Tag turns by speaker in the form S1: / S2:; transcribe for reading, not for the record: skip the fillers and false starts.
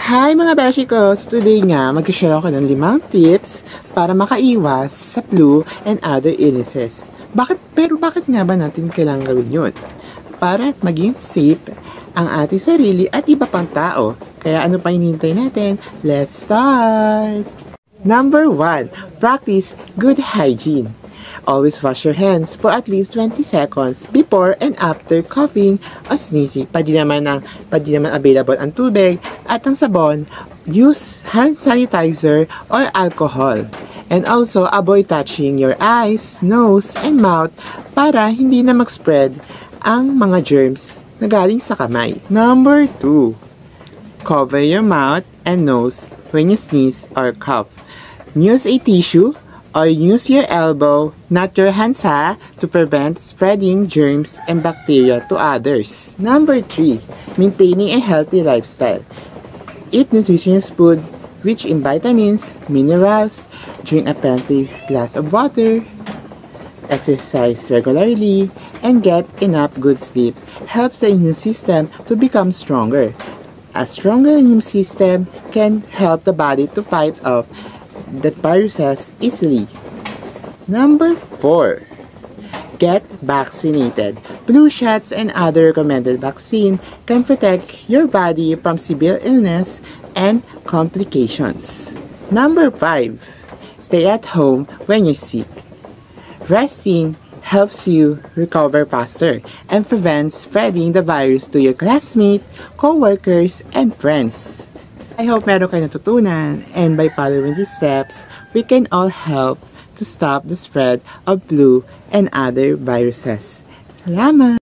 S1: Hi mga beshi ko! So today nga, mag-share ako ng 5 tips para makaiwas sa flu and other illnesses. Bakit nga ba natin kailangan gawin yun? Para maging safe ang ating sarili at iba pang tao. Kaya ano pa hinihintay natin? Let's start! Number 1. Practice good hygiene. Always wash your hands for at least 20 seconds before and after coughing or sneezing. Pwede naman available ang tubig at ang sabon. Use hand sanitizer or alcohol. And also, avoid touching your eyes, nose, and mouth para hindi na mag-spread ang mga germs na galing sa kamay. Number 2. Cover your mouth and nose when you sneeze or cough. Use a tissue or use your elbow, not your hands, to prevent spreading germs and bacteria to others. Number 3. Maintaining a healthy lifestyle. Eat nutritious food rich in vitamins, minerals, drink a plenty glass of water, exercise regularly, and get enough good sleep helps the immune system to become stronger. A stronger immune system can help the body to fight off the viruses easily. Number 4. Get vaccinated. Flu shots and other recommended vaccine can protect your body from severe illness and complications. Number 5. Stay at home when you're sick. Resting helps you recover faster and prevents spreading the virus to your classmates, co-workers, and friends. I hope meron kayo natutunan, and by following these steps, we can all help to stop the spread of flu and other viruses. Salamat!